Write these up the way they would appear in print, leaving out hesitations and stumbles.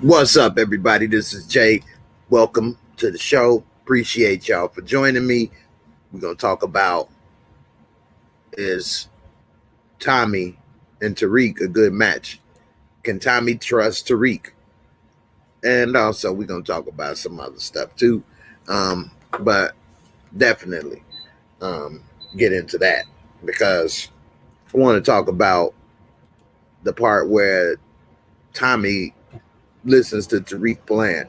What's up, everybody? This is Jay. Welcome to the show. Appreciate y'all for joining me. We're going to talk about, is Tommy and Tariq a good match? Can Tommy trust Tariq? And also, we're going to talk about some other stuff too. But definitely get into that, because I want to talk about the part where Tommy listens to Tariq playing.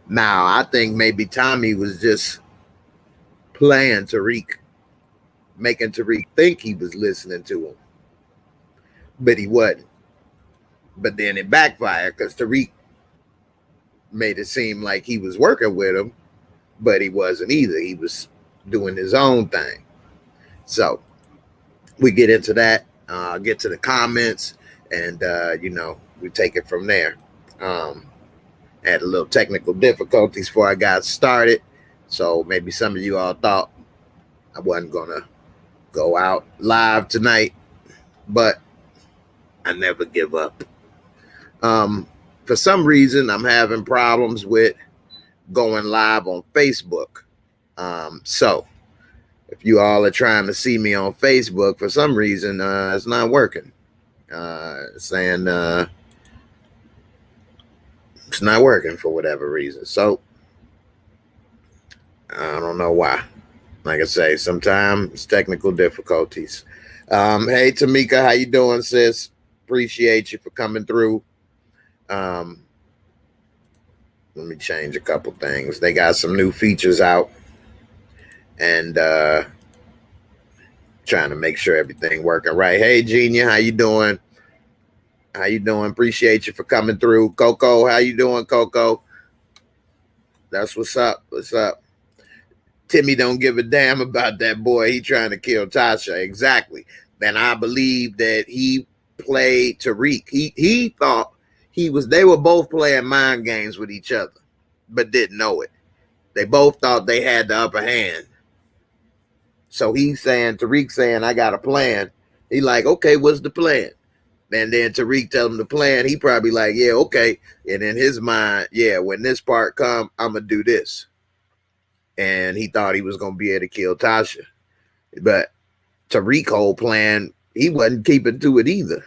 Now, I think maybe Tommy was just playing Tariq, making Tariq think he was listening to him, but he wasn't. But then it backfired, because Tariq made it seem like he was working with him, but he wasn't either. He was doing his own thing. So we get into that, get to the comments, and we take it from there. Had a little technical difficulties before I got started, so maybe some of you all thought I wasn't gonna go out live tonight, but I never give up. For some reason, I'm having problems with going live on Facebook. So if you all are trying to see me on Facebook, for some reason, it's not working. Saying it's not working for whatever reason. So I don't know why. Like I say, sometimes technical difficulties. Hey, Tamika, how you doing, sis? Appreciate you for coming through. Let me change a couple things. They got some new features out, and trying to make sure everything working right. Hey, Genia, how you doing? How you doing? Appreciate you for coming through. Coco, how you doing, Coco? That's what's up. What's up? Timmy don't give a damn about that boy. He trying to kill Tasha. Exactly. And I believe that he played Tariq. He thought they were both playing mind games with each other, but didn't know it. They both thought they had the upper hand. So Tariq saying, I got a plan. He like, okay, what's the plan? And then Tariq tell him the plan. He probably like, yeah, okay. And in his mind, yeah, when this part come, I'm going to do this. And he thought he was going to be able to kill Tasha. But Tariq's whole plan, he wasn't keeping to it either.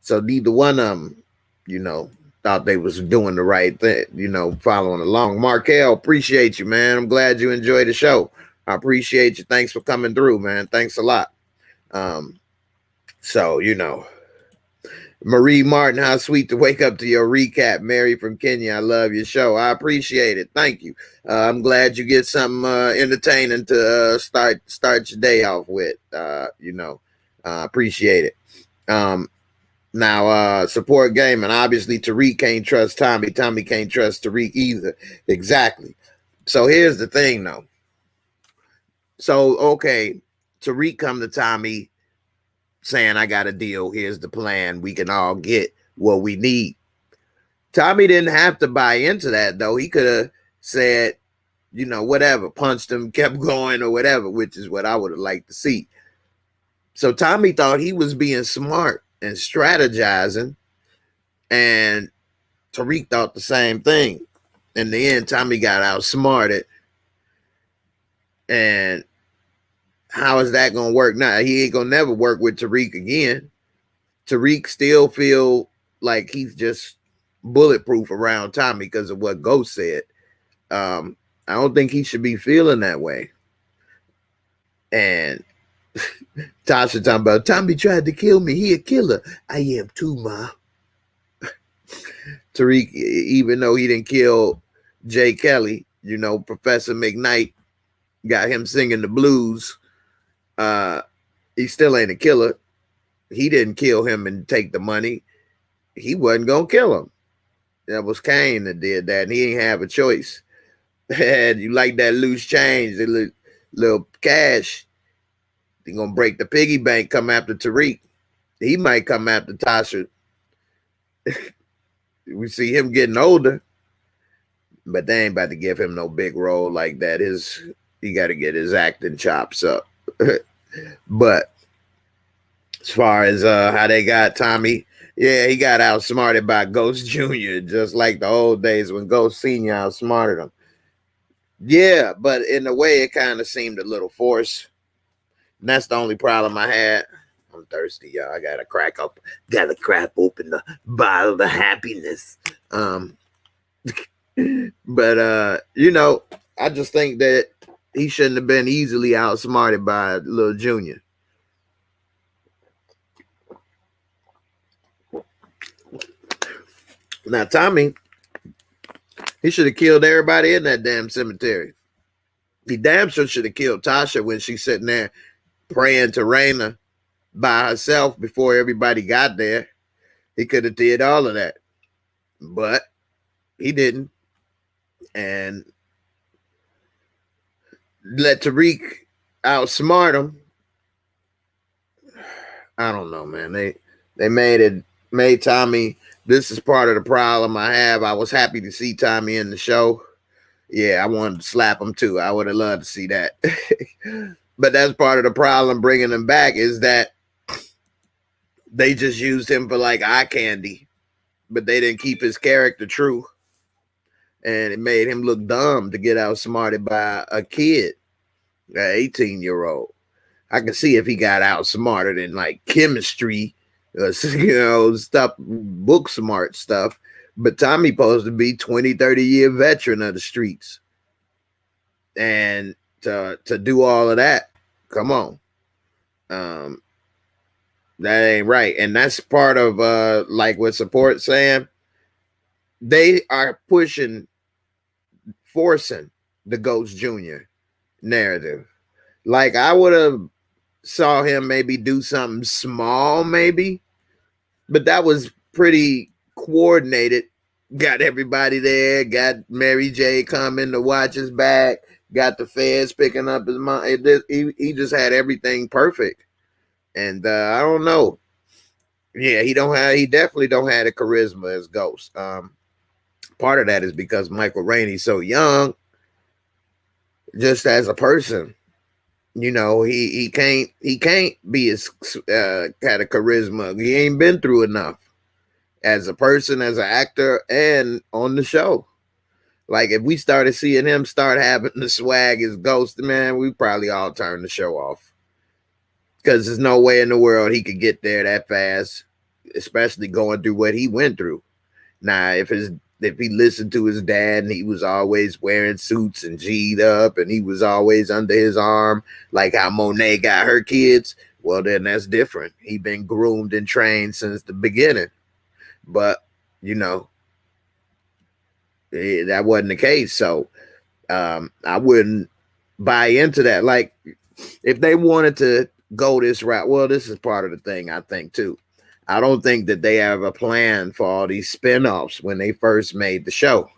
So neither one of them, thought they was doing the right thing, following along. Markel, appreciate you, man. I'm glad you enjoyed the show. I appreciate you. Thanks for coming through, man. Thanks a lot. Marie Martin, how sweet to wake up to your recap. Mary from Kenya, I love your show. I appreciate it. Thank you. I'm glad you get something entertaining to start your day off with. Appreciate it. Now, support gaming. Obviously, Tariq can't trust Tommy. Tommy can't trust Tariq either. Exactly. So here's the thing, though. So, okay, Tariq come to Tommy saying, I got a deal. Here's the plan. We can all get what we need. Tommy didn't have to buy into that, though. He could have said, whatever, punched him, kept going or whatever, which is what I would have liked to see. So Tommy thought he was being smart and strategizing, and Tariq thought the same thing. In the end, Tommy got outsmarted. And how is that going to work? Now, he ain't going to never work with Tariq again. Tariq still feel like he's just bulletproof around Tommy because of what Ghost said. I don't think he should be feeling that way. And Tasha talking about, Tommy tried to kill me. He a killer. I am too, Ma. Tariq, even though he didn't kill Jay Kelly, Professor McKnight got him singing the blues. He still ain't a killer. He didn't kill him and take the money. He wasn't going to kill him. That was Kane that did that, and he ain't have a choice. And you like that loose change, the little cash, they're going to break the piggy bank, come after Tariq. He might come after Tasha. We see him getting older, but they ain't about to give him no big role like that. He got to get his acting chops up. But as far as how they got Tommy, yeah, he got outsmarted by Ghost Jr., just like the old days when Ghost Sr. outsmarted him. Yeah, but in a way, it kind of seemed a little forced. And that's the only problem I had. I'm thirsty, y'all. I gotta crack open the bottle of happiness. But I just think that he shouldn't have been easily outsmarted by Lil Junior. Now, Tommy, he should have killed everybody in that damn cemetery. He damn sure should have killed Tasha when she's sitting there praying to Raina by herself before everybody got there. He could have did all of that, but he didn't, and let Tariq outsmart him. I don't know, man. They made Tommy. This is part of the problem I have. I was happy to see Tommy in the show. Yeah, I wanted to slap him too. I would have loved to see that. But that's part of the problem bringing him back, is that they just used him for like eye candy, but they didn't keep his character true. And it made him look dumb to get outsmarted by a kid, an 18-year-old. I can see if he got outsmarted in like chemistry, stuff, book smart stuff. But Tommy supposed to be 20, 30-year veteran of the streets. And to do all of that, come on. That ain't right. And that's part of like what support saying. They are forcing the Ghost Jr. narrative. Like, I would have saw him maybe do something small, maybe, but that was pretty coordinated. Got everybody there, got Mary J coming to watch his back, got the feds picking up his mind. He just had everything perfect. And I don't know. Yeah, he definitely don't have the charisma as Ghost. Part of that is because Michael Rainey's so young, just as a person. He can't be as kind of charisma. He ain't been through enough as a person, as an actor, and on the show. Like, if we started seeing him start having the swag as Ghost, man, we probably all turn the show off, because there's no way in the world he could get there that fast, especially going through what he went through. Now, if he listened to his dad and he was always wearing suits and G'd up and he was always under his arm, like how Monet got her kids, well, then that's different. He been groomed and trained since the beginning. But, that wasn't the case. So I wouldn't buy into that. Like, if they wanted to go this route, well, this is part of the thing, I think, too. I don't think that they have a plan for all these spinoffs when they first made the show.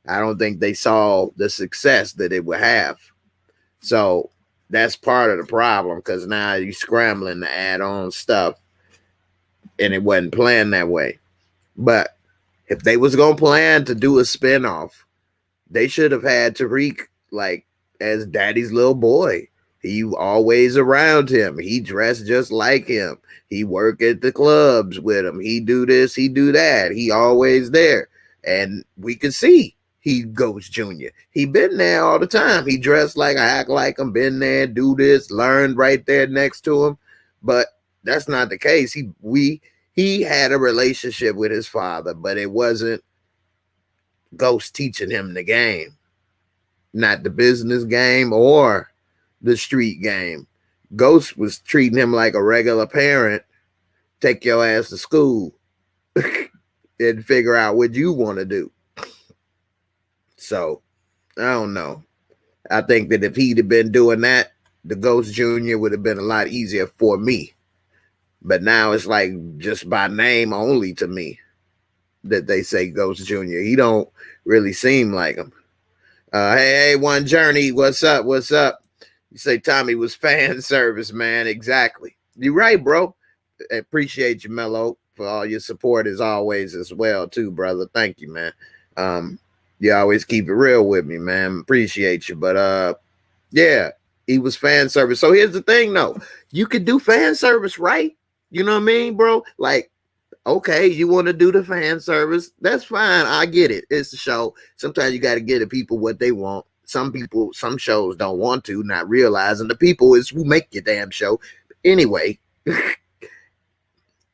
I don't think they saw the success that it would have. So that's part of the problem, because now you're scrambling to add on stuff, and it wasn't planned that way. But if they was going to plan to do a spinoff, they should have had Tariq like as daddy's little boy. He always around him. He dressed just like him. He work at the clubs with him. He do this, he do that. He always there. And we could see he Ghost Jr. He been there all the time. He dressed like, I act like him, been there, do this, learned right there next to him. But that's not the case. He had a relationship with his father, but it wasn't Ghost teaching him the game. Not the business game or the street game. Ghost was treating him like a regular parent. Take your ass to school and figure out what you want to do. So, I don't know. I think that if he'd have been doing that, the Ghost Jr. would have been a lot easier for me. But now it's like just by name only to me that they say Ghost Jr. He don't really seem like him. Hey, One Journey, what's up? What's up? You say Tommy was fan service, man. Exactly. You're right, bro. I appreciate you, Mello, for all your support as always as well, too, brother. Thank you, man. You always keep it real with me, man. Appreciate you. But yeah, He was fan service. So here's the thing, though. You could do fan service, right? You know what I mean, bro? Like, okay, you want to do the fan service. That's fine. I get it. It's a show. Sometimes you got to give the people what they want. Some people, some shows don't want to, not realizing the people is who make your damn show. Anyway,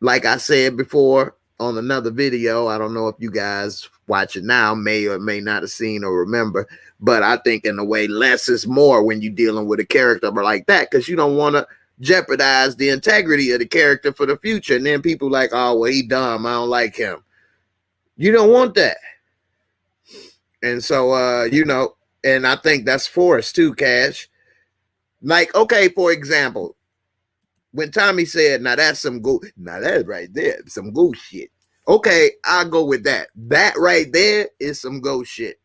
like I said before on another video, I don't know if you guys watch it now may or may not have seen or remember, but I think in a way less is more when you're dealing with a character like that, because you don't want to jeopardize the integrity of the character for the future. And then people like, oh, well, he dumb, I don't like him. You don't want that. And so, you know, and I think that's forced too, Cash. Like, okay, for example, when Tommy said, now that's some go, now that's right there, some go shit. Okay, I'll go with that. That right there is some go shit.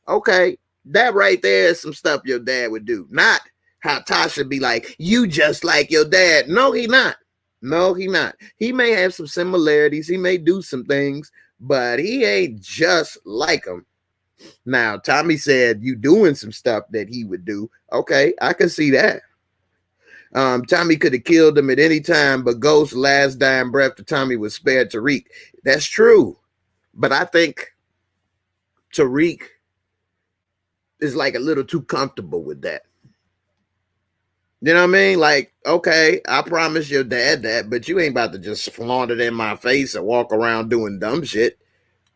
Okay, that right there is some stuff your dad would do. Not how Tasha be like, you just like your dad. No, he not. No, he not. He may have some similarities. He may do some things, but he ain't just like him. Now, Tommy said you doing some stuff that he would do. Okay, I can see that. Tommy could have killed him at any time, but Ghost's last dying breath to Tommy was spared Tariq. That's true. But I think Tariq is like a little too comfortable with that. You know what I mean? Like, okay, I promise your dad that, but you ain't about to just flaunt it in my face and walk around doing dumb shit.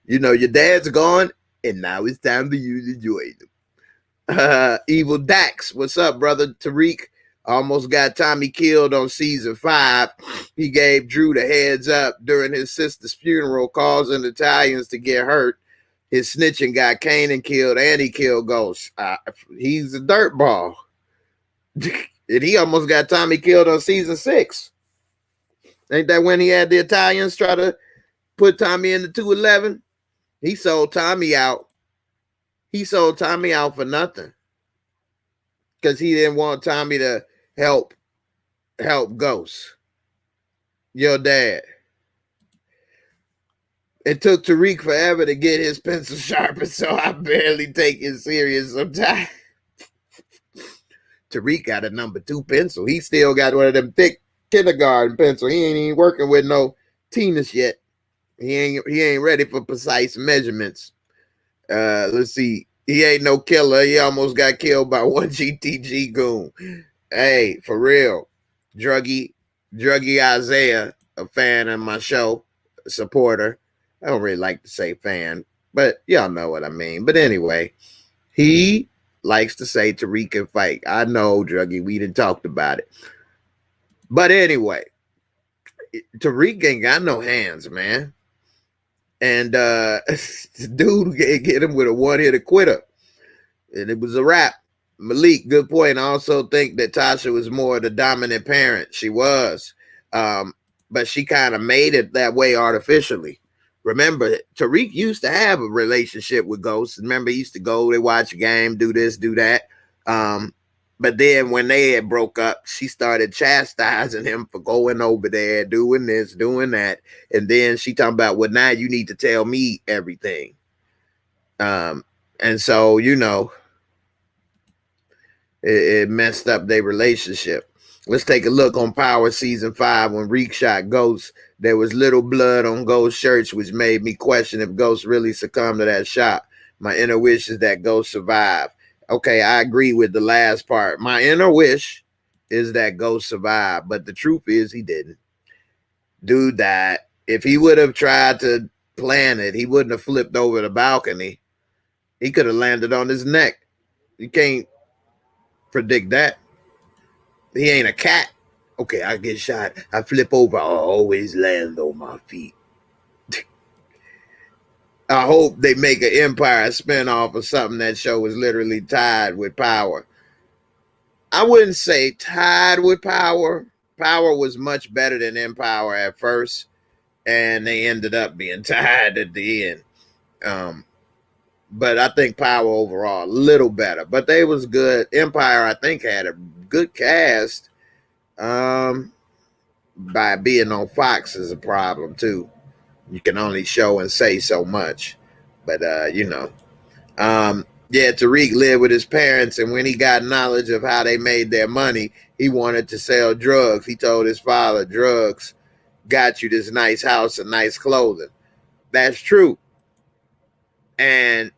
You know, your dad's gone, and now it's time for you to join him. Evil Dax, what's up, brother? Tariq almost got Tommy killed on season 5. He gave Drew the heads up during his sister's funeral, causing Italians to get hurt. His snitching got Kanan killed, and he killed Ghost. He's a dirtball. And he almost got Tommy killed on season 6. Ain't that when he had the Italians try to put Tommy in the 211? He sold Tommy out. He sold Tommy out for nothing, because he didn't want Tommy to help Ghost, your dad. It took Tariq forever to get his pencil sharpened, so I barely take it serious sometimes. Tariq got a number 2 pencil. He still got one of them thick kindergarten pencil. He ain't even working with no Teenus yet. He ain't ready for precise measurements. Let's see. He ain't no killer. He almost got killed by one GTG goon. Hey, for real. Druggy Isaiah, a fan of my show, a supporter. I don't really like to say fan, but y'all know what I mean. But anyway, he likes to say Tariq can fight. I know, Druggy, we done talked about it. But anyway, Tariq ain't got no hands, man. And dude get him with a one-hitter quitter. And it was a wrap. Malik, good point. I also think that Tasha was more the dominant parent. She was. But she kind of made it that way artificially. Remember, Tariq used to have a relationship with Ghost. Remember, he used to go, they watch a game, do this, do that. But then when they had broke up, she started chastising him for going over there, doing this, doing that. And then she talking about, well, now you need to tell me everything. And so, you know, it messed up their relationship. Let's take a look on Power Season 5 when Reek shot Ghost. There was little blood on Ghost's shirts, which made me question if Ghost really succumbed to that shot. My inner wish is that Ghost survived. Okay, I agree with the last part. My inner wish is that Ghost survived, but the truth is he didn't. Dude died. If he would have tried to plan it, he wouldn't have flipped over the balcony. He could have landed on his neck. You can't predict that. He ain't a cat. Okay, I get shot. I flip over. I always land on my feet. I hope they make an Empire spinoff or something. That show is literally tied with Power. I wouldn't say tied with Power. Power was much better than Empire at first, and they ended up being tied at the end. But I think Power overall a little better. But they was good. Empire, I think, had a good cast. By being on Fox is a problem too. You can only show and say so much. But you know. Yeah, Tariq lived with his parents, and when he got knowledge of how they made their money, he wanted to sell drugs. He told his father, drugs got you this nice house and nice clothing. That's true. And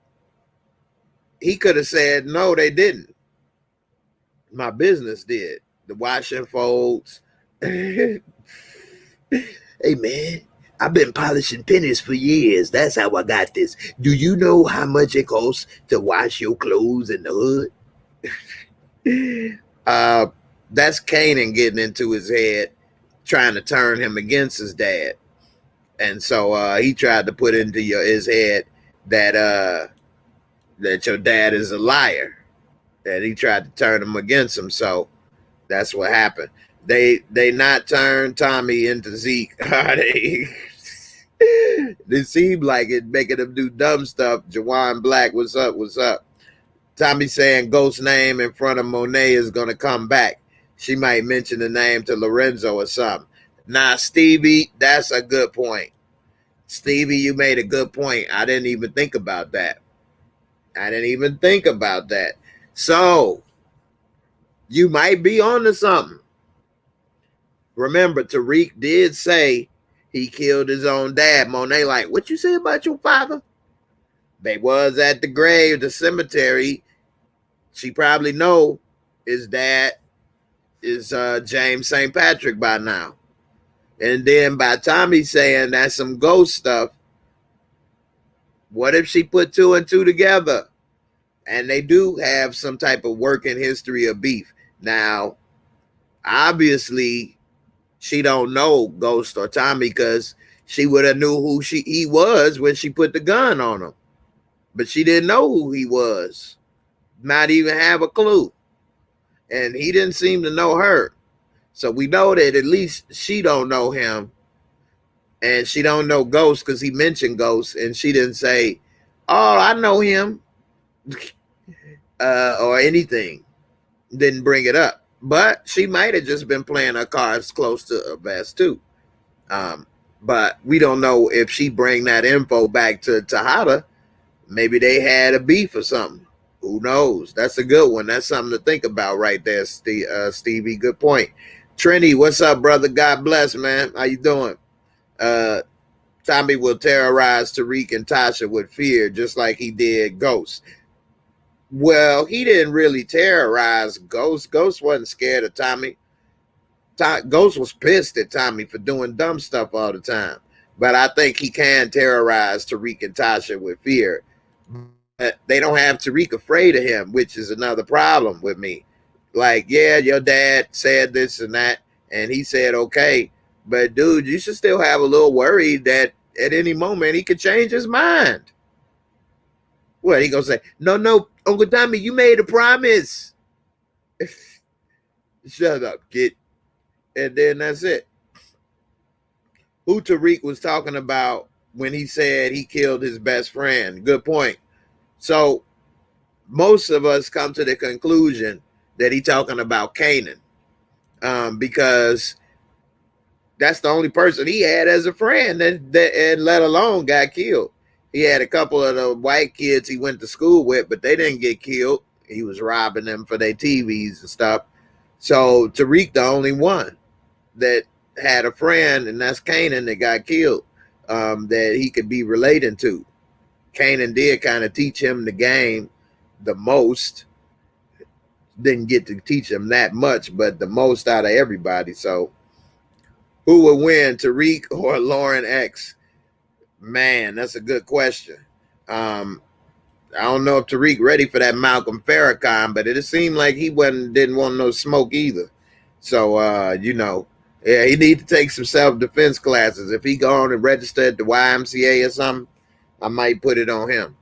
he could have said, no, they didn't. My business did. The washing folds. Hey, man, I've been polishing pennies for years. That's how I got this. Do you know how much it costs to wash your clothes in the hood? That's Kanan getting into his head, trying to turn him against his dad. And so he tried to put into his head that that your dad is a liar. And he tried to turn him against him. So that's what happened. They not turned Tommy into Zeke. It seemed like it making him do dumb stuff. Jawan Black, what's up? What's up? Tommy saying Ghost's name in front of Monet is gonna come back. She might mention the name to Lorenzo or something. Nah, Stevie, that's a good point. Stevie, you made a good point. I didn't even think about that. So you might be onto something. Remember, Tariq did say he killed his own dad. Monet, like, what you say about your father? They was at the grave, the cemetery. She probably know his dad is James St. Patrick by now. And then by Tommy saying that's some ghost stuff, what if she put two and two together? And they do have some type of working history of beef. Now, obviously, she don't know Ghost or Tommy because she would have knew who he was when she put the gun on him. But she didn't know who he was. Not even have a clue. And he didn't seem to know her. So we know that at least she don't know him. And she don't know Ghost because he mentioned Ghost. And she didn't say, oh, I know him. Or anything. Didn't bring it up. But she might have just been playing her cards close to her vest too. But we don't know if she bring that info back to Tejada. Maybe they had a beef or something. Who knows? That's a good one. That's something to think about right there, Stevie. Good point. Trini, what's up, brother? God bless, man. How you doing? Tommy will terrorize Tariq and Tasha with fear, just like he did Ghost. Well, he didn't really terrorize Ghost. Ghost wasn't scared of Tommy. Ghost was pissed at Tommy for doing dumb stuff all the time. But I think he can terrorize Tariq and Tasha with fear. But they don't have Tariq afraid of him, which is another problem with me. Like, yeah, your dad said this and that, and he said, okay. But, dude, you should still have a little worry that at any moment he could change his mind. What, he gonna say, no, Uncle Tommy, you made a promise. Shut up, kid. And then that's it. Who Tariq was talking about when he said he killed his best friend. Good point. So most of us come to the conclusion that he's talking about Kanan, because that's the only person he had as a friend and let alone got killed. He had a couple of the white kids he went to school with, but they didn't get killed. He was robbing them for their TVs and stuff. So Tariq, the only one that had a friend, and that's Kanan, that got killed, that he could be relating to. Kanan did kind of teach him the game the most. Didn't get to teach him that much, but the most out of everybody. So who would win, Tariq or Lauren X? Man, that's a good question. I don't know if Tariq ready for that Malcolm Farrakhan, but it seemed like he didn't want no smoke either. So yeah, he need to take some self-defense classes. If he go on and register at the YMCA or something, I might put it on him.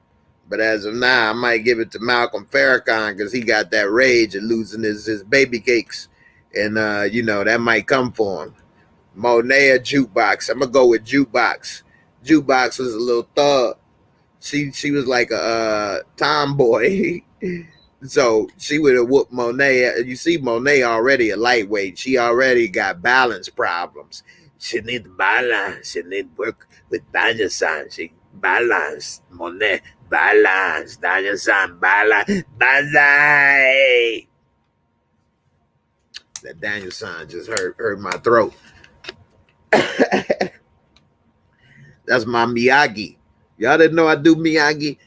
But as of now, I might give it to Malcolm Farrakhan because he got that rage and losing his baby cakes. And, that might come for him. Monet or Jukebox? I'm going to go with Jukebox. Jukebox was a little thug. She was like a tomboy. So she would have whooped Monet. You see, Monet already a lightweight. She already got balance problems. She need balance. She need work with balance. She balance, money, balance, Daniel-san, balance, banzai. That Daniel-san just hurt my throat. That's my Miyagi. Y'all didn't know I do Miyagi?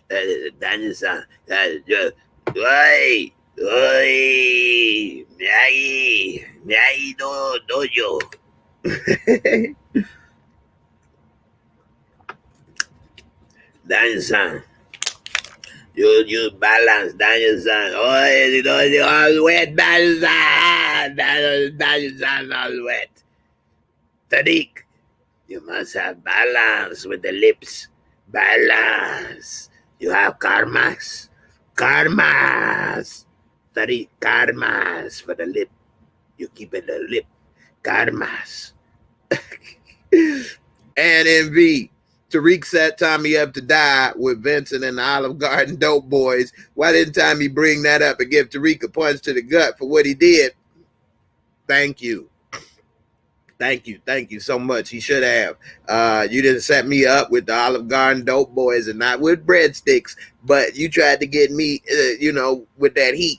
Daniel-san, oi, Miyagi, Miyagi dojo. Daniel-san, you balance, Daniel-san. Oh, you all wet, Daniel-san. Daniel-san all wet. Tariq, you must have balance with the lips. Balance. You have karmas. Karmas. Tariq, karmas for the lip. You keep it the lip. Karmas. And NV. Tariq set Tommy up to die with Vincent and the Olive Garden Dope Boys. Why didn't Tommy bring that up and give Tariq a punch to the gut for what he did? Thank you. Thank you so much. He should have. You didn't set me up with the Olive Garden Dope Boys and not with breadsticks, but you tried to get me, with that heat.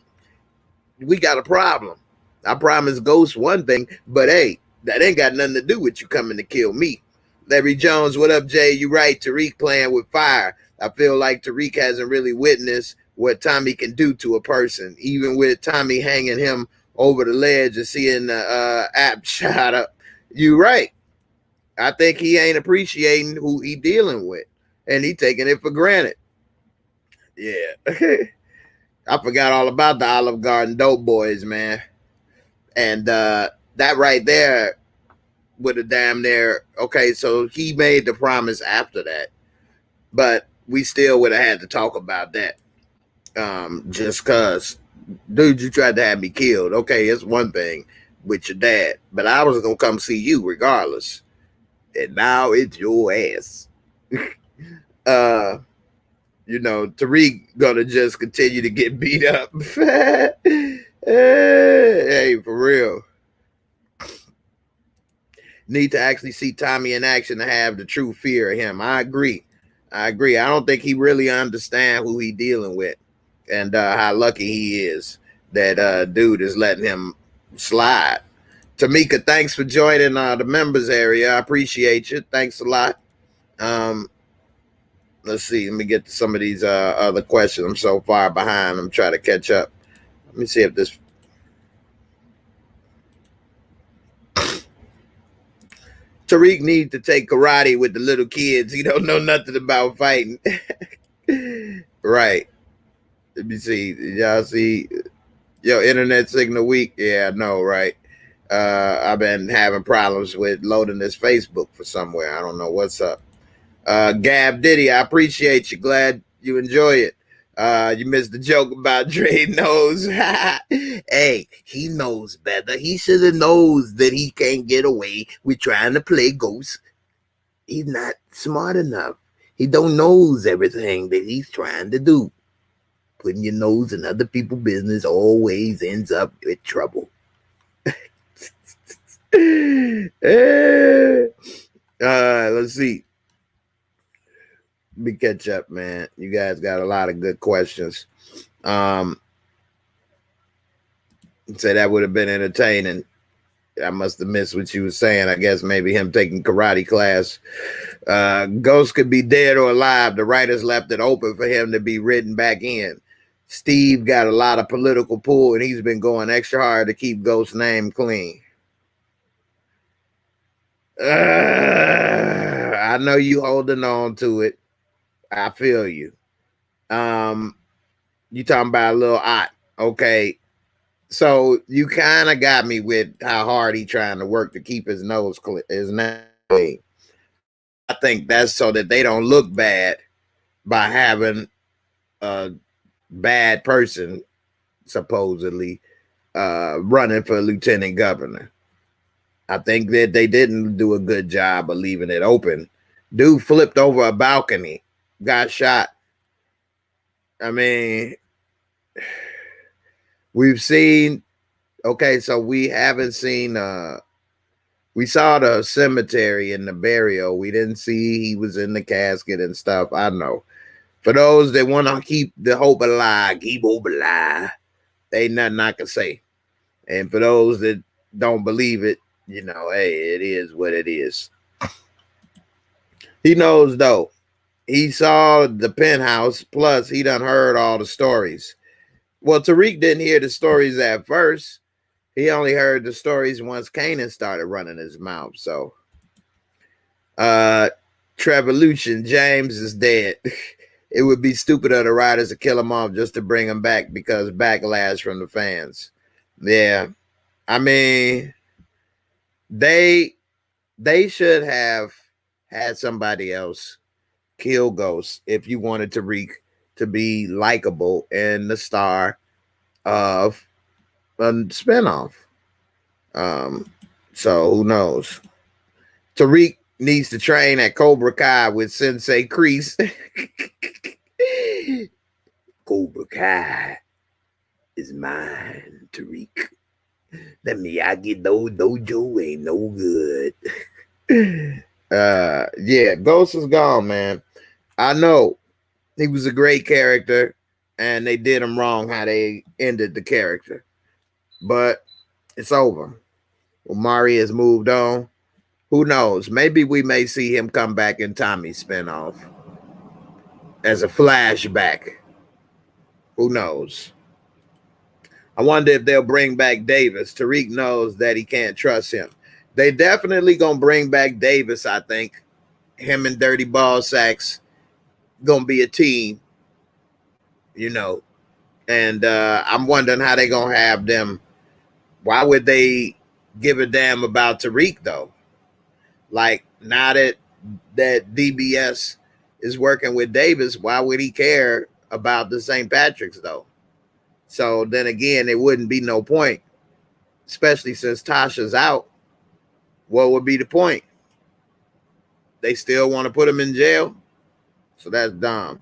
We got a problem. I promised Ghost one thing, but hey, that ain't got nothing to do with you coming to kill me. Larry Jones, what up, Jay? You right, Tariq playing with fire. I feel like Tariq hasn't really witnessed what Tommy can do to a person, even with Tommy hanging him over the ledge and seeing the app shot up. You right. I think he ain't appreciating who he dealing with, and he taking it for granted. Yeah. I forgot all about the Olive Garden Dope Boys, man. And that right there would have damn near, okay, so he made the promise after that, but we still would have had to talk about that. Just cause, dude, you tried to have me killed. Okay, it's one thing with your dad, but I was gonna come see you regardless. And now it's your ass. Tariq gonna just continue to get beat up. Hey, for real. Need to actually see Tommy in action to have the true fear of him. I agree. I don't think he really understands who he dealing with and how lucky he is that dude is letting him slide. Tamika, thanks for joining the members area. I appreciate you. Thanks a lot. Let's see. Let me get to some of these other questions. I'm so far behind. I'm trying to catch up. Let me see if this. Tariq needs to take karate with the little kids. He don't know nothing about fighting. Right. Let me see. Y'all see your internet signal weak? Yeah, I know, right? I've been having problems with loading this Facebook for somewhere. I don't know what's up. Gab Diddy, I appreciate you. Glad you enjoy it. You missed the joke about Dre knows. Hey, he knows better. He should have knows that he can't get away with trying to play ghost. He's not smart enough. He don't knows everything that he's trying to do. Putting your nose in other people's business always ends up with trouble. Let's see. Let me catch up, man. You guys got a lot of good questions. Say that would have been entertaining. I must have missed what you were saying. I guess maybe him taking karate class. Ghost could be dead or alive. The writers left it open for him to be written back in. Steve got a lot of political pull, and he's been going extra hard to keep Ghost's name clean. I know you holding on to it. I feel you. You talking about a little Ott. Okay. So you kind of got me with how hard he trying to work to keep his nose clean. I think that's so that they don't look bad by having a bad person supposedly running for lieutenant governor. I think that they didn't do a good job of leaving it open. Dude flipped over a balcony, got shot. I mean, we've seen, okay, so we haven't seen We saw the cemetery and the burial. We didn't see he was in the casket and stuff. I know. For those that want to keep the hope alive, keep hope alive. Ain't nothing I can say. And for those that don't believe it, hey, it is what it is. He knows though. He saw the penthouse, plus he done heard all the stories. Well, Tariq didn't hear the stories at first. He only heard the stories once Kanan started running his mouth. So, Trevolution, James is dead. It would be stupid of the writers to kill him off just to bring him back because backlash from the fans. Yeah. I mean, they should have had somebody else kill Ghost if you wanted Tariq to be likable and the star of a spinoff. So who knows? Tariq needs to train at Cobra Kai with Sensei Kreese. Cobra Kai is mine, Tariq. That Miyagi dojo ain't no good. Yeah, Ghost is gone, man. I know he was a great character, and they did him wrong how they ended the character. But it's over. Omari has moved on. Who knows? Maybe we may see him come back in Tommy's spinoff as a flashback. Who knows? I wonder if they'll bring back Davis. Tariq knows that he can't trust him. They definitely gonna bring back Davis, I think. Him and Dirty Ball Sacks gonna be a team, And I'm wondering how they gonna have them. Why would they give a damn about Tariq though? Like now that DBS is working with Davis, why would he care about the St. Patrick's though? So then again, it wouldn't be no point, especially since Tasha's out. What would be the point? They still want to put him in jail, so that's dumb.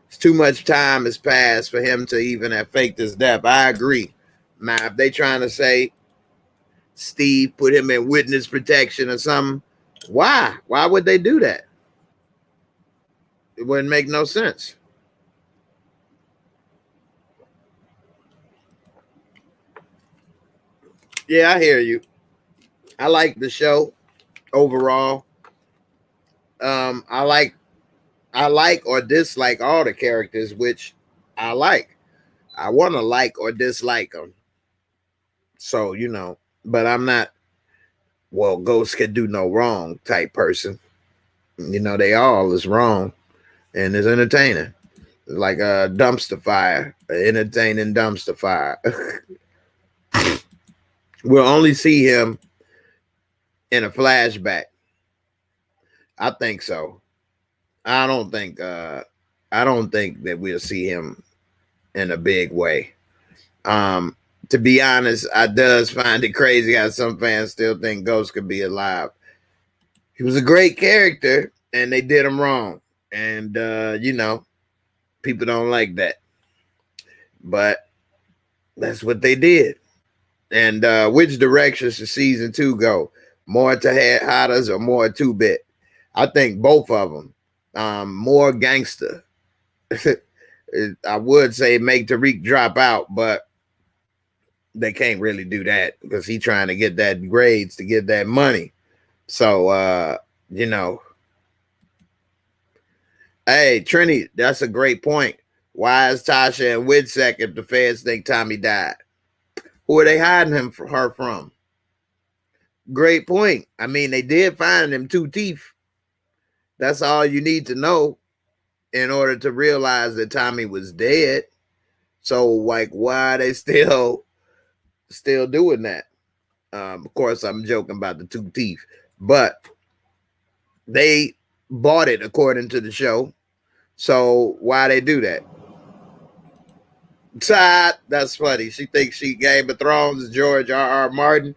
It's too much time has passed for him to even have faked his death. I agree. Now, if they trying to say Steve put him in witness protection or something, why? Why would they do that? It wouldn't make no sense. Yeah, I hear you. I like the show overall. I like or dislike all the characters, which I like. I want to like or dislike them. So, but I'm not, well, Ghost can do no wrong type person. They all is wrong and is entertaining. It's like a dumpster fire, an entertaining dumpster fire. We'll only see him in a flashback. I think so. I don't think that we'll see him in a big way. To be honest, I does find it crazy how some fans still think Ghost could be alive. He was a great character and they did him wrong. And people don't like that. But that's what they did. And which direction should season 2 go? More to head hotters or more 2-bit? I think both of them. More gangster. I would say make Tariq drop out, but they can't really do that because he's trying to get that grades to get that money. So hey, Trini, that's a great point. Why is Tasha and Widsec if the feds think Tommy died? Who are they hiding her from? Great point. I mean, they did find him 2 teeth. That's all you need to know in order to realize that Tommy was dead. So, like, why are they still doing that? Of course, I'm joking about the 2 teeth, but they bought it according to the show. So why they do that? Todd, that's funny. She thinks she Game of Thrones, George R.R. Martin.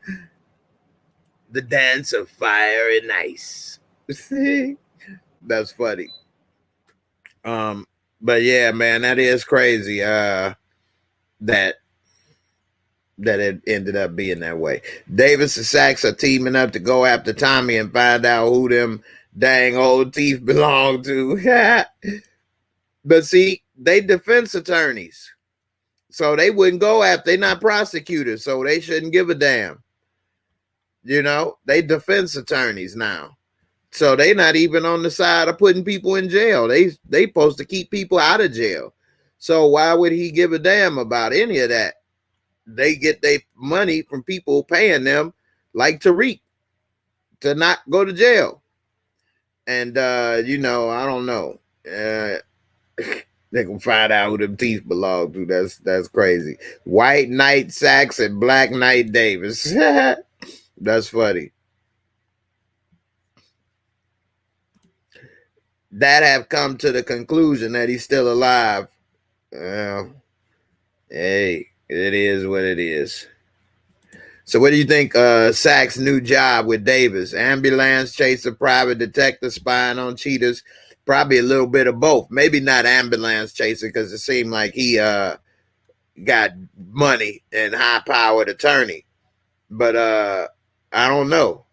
The dance of fire and ice. That's funny. But yeah, man, that is crazy. That that it ended up being that way. Davis and Sachs are teaming up to go after Tommy and find out who them dang old teeth belong to. But see, they defense attorneys. So they wouldn't go after, they're not prosecutors, so they shouldn't give a damn. You know, they defense attorneys now. So they not even on the side of putting people in jail. They supposed to keep people out of jail. So why would he give a damn about any of that? They get their money from people paying them, like Tariq, to not go to jail. And you know, I don't know. They can find out who them teeth belong to. That's crazy. White Knight Sachs and Black Knight Davis. That's funny. That have come to the conclusion that he's still alive. Well, hey, it is what it is. So what do you think Sachs' new job with Davis? Ambulance chaser, private detective, spying on cheaters? Probably a little bit of both. Maybe not ambulance chaser, because it seemed like he got money and high-powered attorney. But I don't know.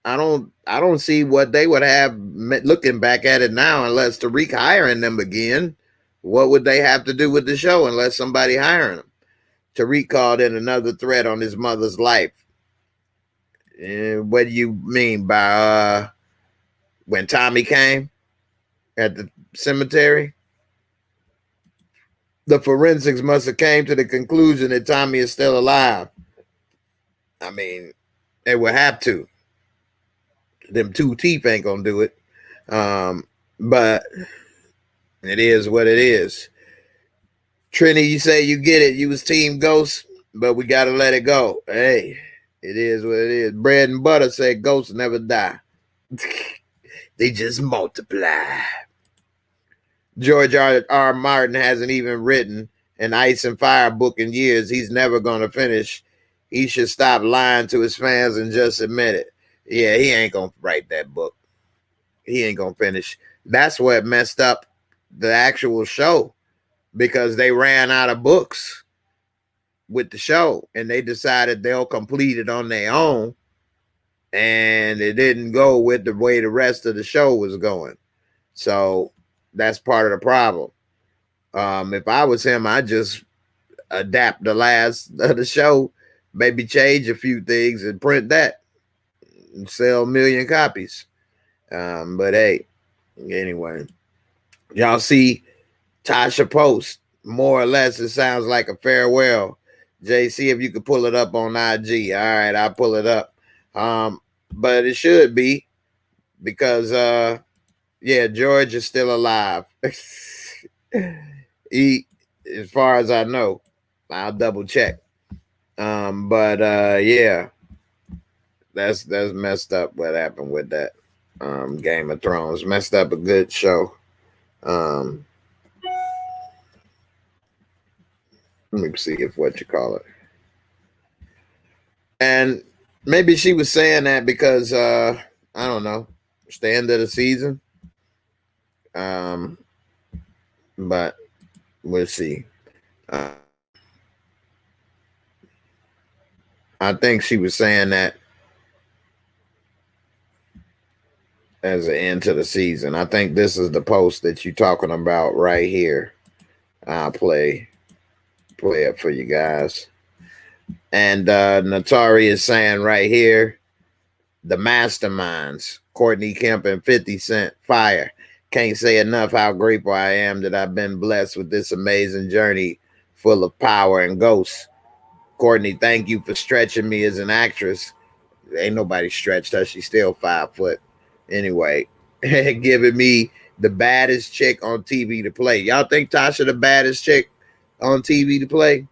I don't see what they would have looking back at it now, unless Tariq hiring them again. What would they have to do with the show unless somebody hiring them? Tariq called in another threat on his mother's life. What do you mean by when Tommy came at the cemetery? The forensics must have came to the conclusion that Tommy is still alive. I mean, they would have to. Them two teeth ain't gonna do it. But it is what it is. Trini, you say you get it. You was Team Ghost, but we gotta let it go. Hey, it is what it is. Bread and butter said ghosts never die. They just multiply. George R. Martin hasn't even written an Ice and Fire book in years. He's never gonna finish. He should stop lying to his fans and just admit it. Yeah, he ain't gonna write that book. He ain't gonna finish. That's what messed up the actual show, because they ran out of books with the show and they decided they'll complete it on their own, and it didn't go with the way the rest of the show was going. So that's part of the problem. If I was him, I'd just adapt the last of the show, maybe change a few things and print that and sell 1 million copies. But hey, anyway, y'all see Tasha post, more or less it sounds like a farewell. Jay, see if you could pull it up on IG. All right, I'll pull it up. But it should be, because yeah, George is still alive. He, as far as I know, I'll double check. But yeah, that's messed up what happened with that. Game of Thrones messed up a good show. Let me see if what you call it. And maybe she was saying that because I don't know, it's the end of the season. But we'll see. I think she was saying that as an end to the season. I think this is the post that you're talking about right here. I'll play it for you guys. And Natari is saying right here, the masterminds, Courtney Kemp and 50 Cent, fire. Can't say enough how grateful I am that I've been blessed with this amazing journey full of power and ghosts. Courtney, thank you for stretching me as an actress. Ain't nobody stretched her. She's still 5 foot. Anyway, giving me the baddest chick on TV to play. Y'all think Tasha the baddest chick on TV to play?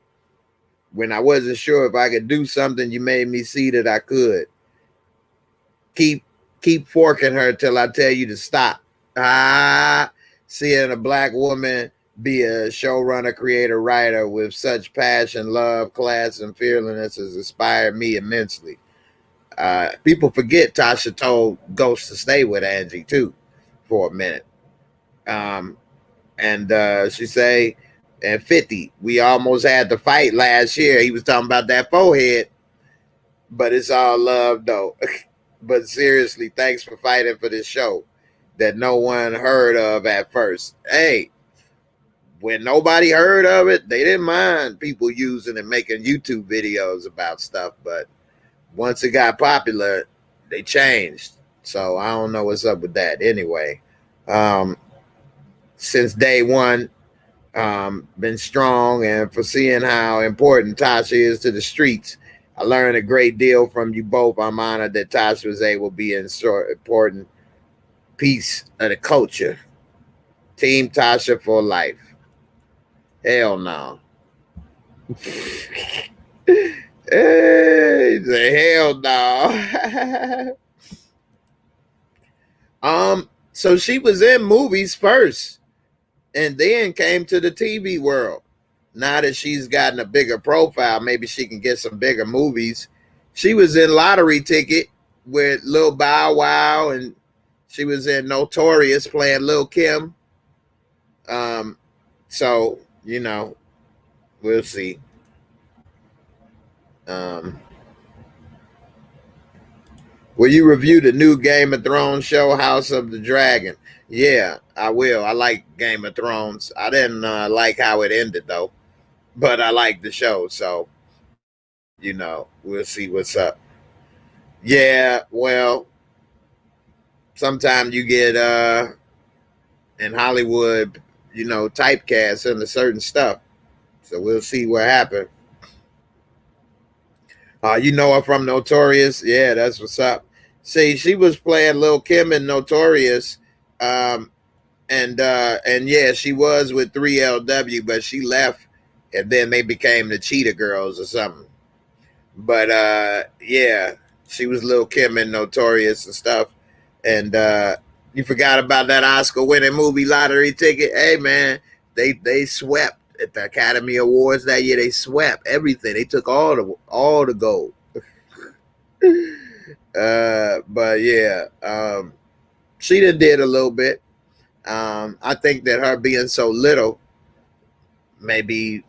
When I wasn't sure if I could do something, you made me see that I could. Keep forking her till I tell you to stop. Seeing a black woman be a showrunner, creator, writer with such passion, love, class, and fearlessness has inspired me immensely. People forget Tasha told Ghost to stay with Angie too for a minute. And she say, And 50. We almost had the fight last year. He was talking about that forehead, but it's all love though. But seriously, thanks for fighting for this show that no one heard of at first. Hey, when nobody heard of it, they didn't mind people using and making YouTube videos about stuff. But once it got popular, they changed. So I don't know what's up with that. Anyway, um, since day one, been strong, and for seeing how important Tasha is to the streets. I learned a great deal from you both. I'm honored that Tasha was able to be in so important piece of the culture. Team Tasha for life. Hell no. Hey, hell no. So she was in movies first and then came to the TV world. Now that she's gotten a bigger profile, maybe she can get some bigger movies. She was in Lottery Ticket with Lil Bow Wow, and she was in Notorious playing Lil Kim. So, we'll see. Will you review the new Game of Thrones show, House of the Dragon? Yeah, I will. I like Game of Thrones. I didn't like how it ended, though, but I like the show. So, we'll see what's up. Yeah, well, sometimes you get in Hollywood, typecast into certain stuff. So we'll see what happens. You know her from Notorious? Yeah, that's what's up. See, she was playing Lil Kim in Notorious, um, and yeah, she was with 3LW, but she left, and then they became the Cheetah Girls or something. But yeah, she was Lil Kim in Notorious and stuff. And you forgot about that Oscar-winning movie Lottery Ticket. Hey man, they swept at the Academy Awards that year. They swept everything. They took all the gold. But yeah, she did a little bit. I think that her being so little maybe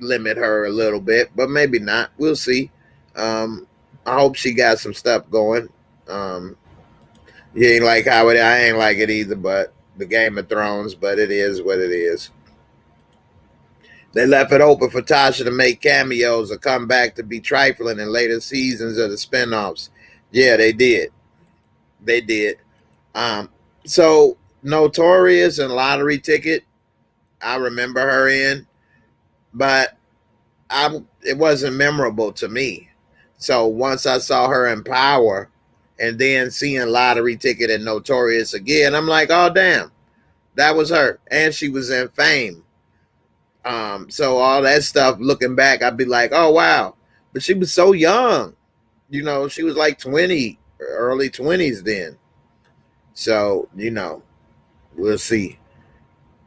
limit her a little bit, but maybe not. We'll see. I hope she got some stuff going. You ain't like how it. I ain't like it either, but the Game of Thrones. But it is what it is. They left it open for Tasha to make cameos or come back to be trifling in later seasons of the spinoffs. Yeah, they did. They did. So Notorious and Lottery Ticket, I remember her in, but it wasn't memorable to me. So once I saw her in Power, and then seeing Lottery Ticket and Notorious again, I'm like, oh damn, that was her, and she was in Fame. So all that stuff, looking back, I'd be like, oh wow, but she was so young. She was like 20, early 20s then. So we'll see.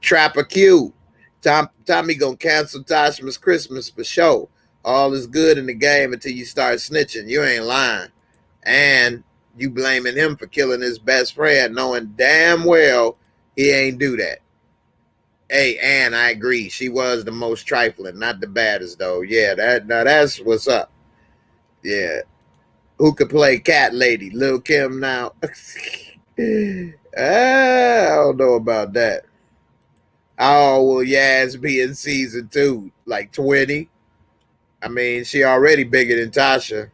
Trapper Q. Tommy gonna cancel Tasha's Christmas for sure. All is good in the game until you start snitching. You ain't lying. And you blaming him for killing his best friend, knowing damn well he ain't do that. Hey, and I agree. She was the most trifling, not the baddest though. Yeah, that's what's up. Yeah. Who could play Cat Lady? Lil Kim now. I don't know about that. How old will Yaz be in season 2? Like 20? I mean, she already bigger than Tasha.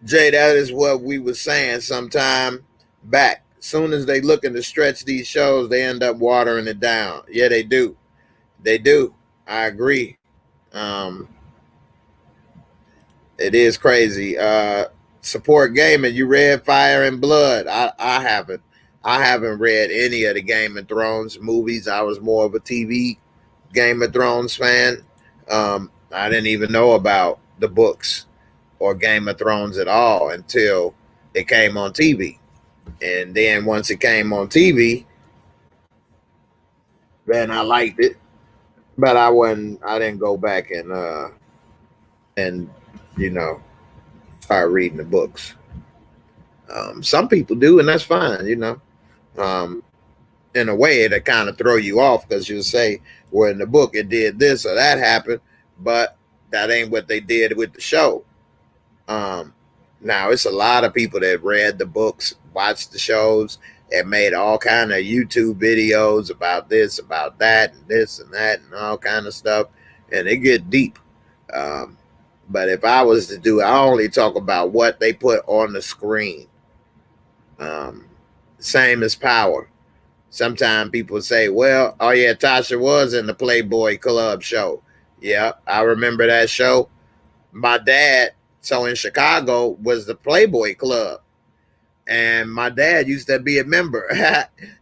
Jay, that is what we were saying sometime back. Soon as they looking to stretch these shows, they end up watering it down. Yeah, they do. They do. I agree. Um, it is crazy. Support gaming. You read Fire and Blood? I haven't. I haven't read any of the Game of Thrones movies. I was more of a TV Game of Thrones fan. I didn't even know about the books or Game of Thrones at all until it came on TV. And then once it came on TV, then I liked it. But I didn't go back and you know start reading the books. Some people do, and that's fine, you know. Um, in a way, it'll kind of throw you off because you'll say, well, in the book it did this or that happened, but that ain't what they did with the show. Um, Now it's a lot of people that read the books, watched the shows, and made all kind of YouTube videos about this, about that, and this and that, and all kind of stuff, and it get deep. Um, but if I was to do, I only talk about what they put on the screen. Um, Same as Power. Sometimes people say, well, oh yeah, Tasha was in the Playboy Club show. Yeah, I remember that show. My dad, so in Chicago, was the Playboy Club. And my dad used to be a member.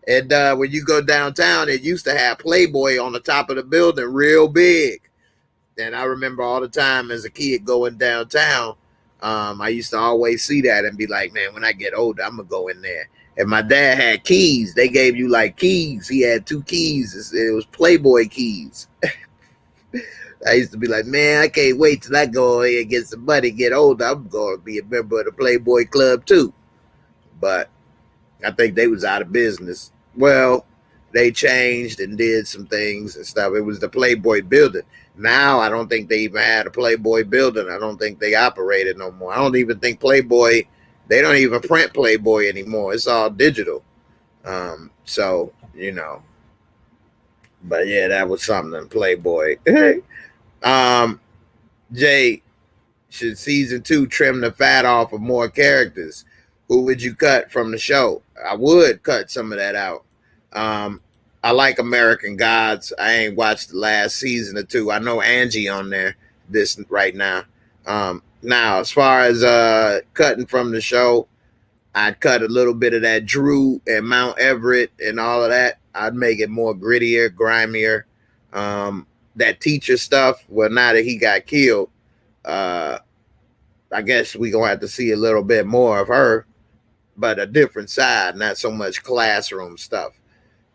And when you go downtown, it used to have Playboy on the top of the building real big. And I remember all the time as a kid going downtown, I used to always see that and be like, man, when I get older, I'm going to go in there. And my dad had keys. They gave you like keys. He had 2 keys. It was Playboy keys. I used to be like, man, I can't wait till I go here and get some money, get older. I'm going to be a member of the Playboy Club too. But I think they was out of business. Well, they changed and did some things and stuff. It was the Playboy building. Now I don't think they even had a Playboy building. I don't think they operated no more. I don't even think Playboy, they don't even print Playboy anymore. It's all digital. So, you know. But yeah, that was something, Playboy. Jay, should season 2 trim the fat off of more characters? Who would you cut from the show? I would cut some of that out. I like American Gods. I ain't watched the last season or 2. I know Angie on there this right now. Now, as far as cutting from the show, I'd cut a little bit of that Drew and Mount Everett and all of that. I'd make it more grittier, grimier. That teacher stuff, well, now that he got killed, I guess we gonna have to see a little bit more of her, but a different side, not so much classroom stuff.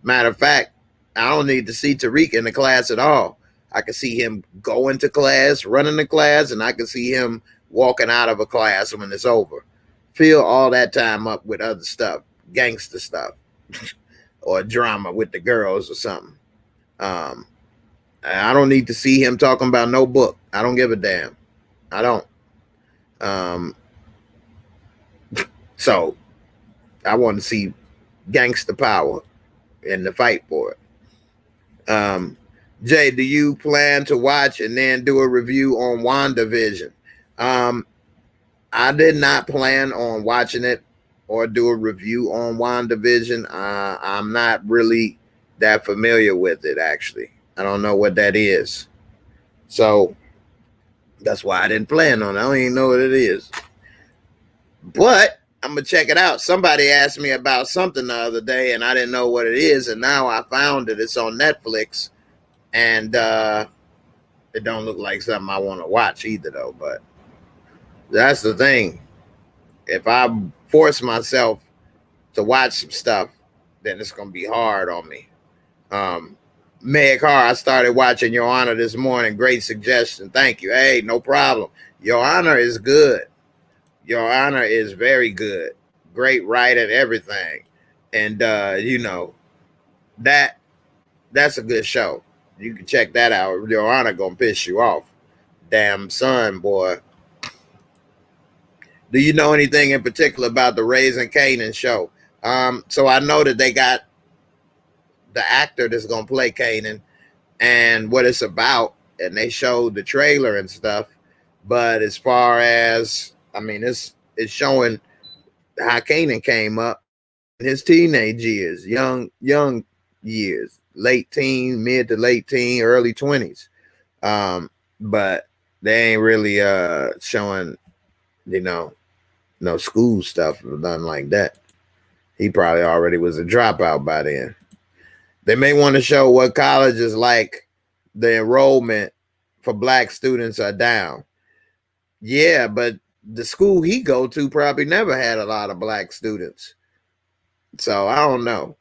Matter of fact, I don't need to see Tariq in the class at all. I can see him going to class, running the class, and I can see him walking out of a class when it's over. Fill all that time up with other stuff, gangster stuff, or drama with the girls or something. I don't need to see him talking about no book. I don't give a damn. I don't. So I want to see gangster power and the fight for it. Jay, do you plan to watch and then do a review on WandaVision? I did not plan on watching it or do a review on WandaVision. I'm not really that familiar with it, actually. I don't know what that is. So that's why I didn't plan on it. I don't even know what it is. But I'm going to check it out. Somebody asked me about something the other day, and I didn't know what it is, and now I found it. It's on Netflix, and it don't look like something I want to watch either, though. But that's the thing. If I force myself to watch some stuff, then it's going to be hard on me. Meg Har, I started watching Your Honor this morning. Great suggestion. Thank you. Hey, no problem. Your Honor is good. Your Honor is very good. Great writing, everything. And you know, that's a good show. You can check that out. Your Honor gonna piss you off. Damn son, boy. Do you know anything in particular about the Raising Kanan show? So I know that they got the actor that's gonna play Kanan and what it's about, and they showed the trailer and stuff. But as far as, I mean, it's showing how Kanan came up in his teenage years, young years, late teen, mid to late teen, early 20s. But they ain't really showing, you know, no school stuff or nothing like that. He probably already was a dropout by then. They may want to show what college is like. The enrollment for black students are down. Yeah, but the school he go to probably never had a lot of black students. So I don't know.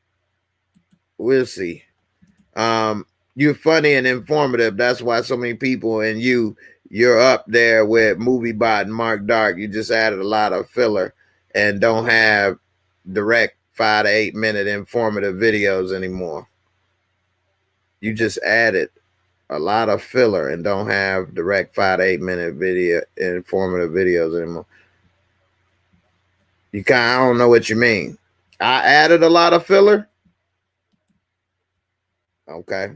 We'll see. You're funny and informative. That's why so many people and you're up there with MovieBot and Mark Dark. You just added a lot of filler. and don't have direct 5 to 8 minute informative videos anymore. You just added a lot of filler and don't have direct 5 to 8 minute video informative videos anymore. I don't know what you mean. I added a lot of filler. Okay.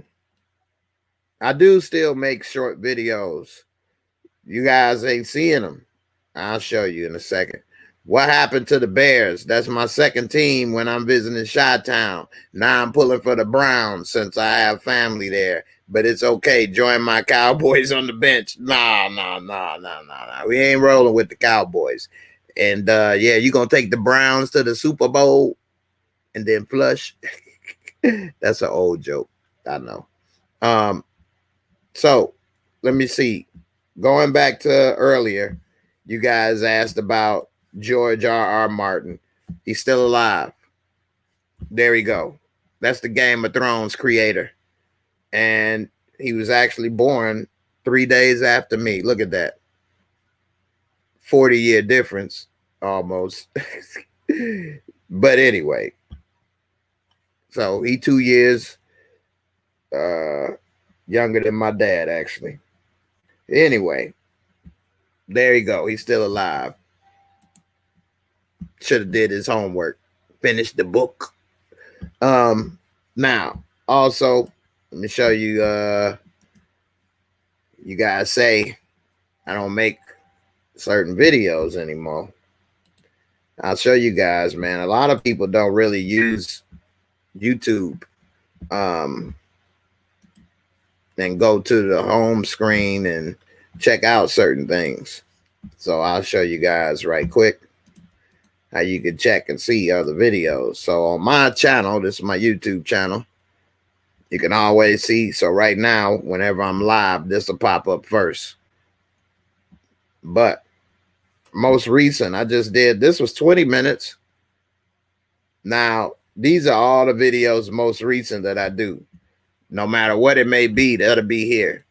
I do still make short videos. You guys ain't seeing them. I'll show you in a second. What happened to the Bears? That's my second team when I'm visiting Chi-Town. Now I'm pulling for the Browns since I have family there. But it's okay. Join my Cowboys on the bench. Nah. We ain't rolling with the Cowboys. And yeah, you're going to take the Browns to the Super Bowl and then flush. That's an old joke. I know. So let me see. Going back to earlier, you guys asked about George R.R. Martin. He's still alive. There we go. That's the Game of Thrones creator. And he was actually born 3 days after me. Look at that. 40-year difference almost. But anyway. So he 2 years younger than my dad, actually. Anyway, there you go. He's still alive. Should have did his homework. Finished the book. Now, also, let me show you. You guys say I don't make certain videos anymore. I'll show you guys, man. A lot of people don't really use YouTube. And go to the home screen and check out certain things. So I'll show you guys right quick how you can check and see other videos. So on my channel, this is my YouTube channel, you can always see. So right now, whenever I'm live, this will pop up first. But most recent, I just did, this was 20 minutes. Now, these are all the videos most recent that I do. No matter what it may be, that'll be here.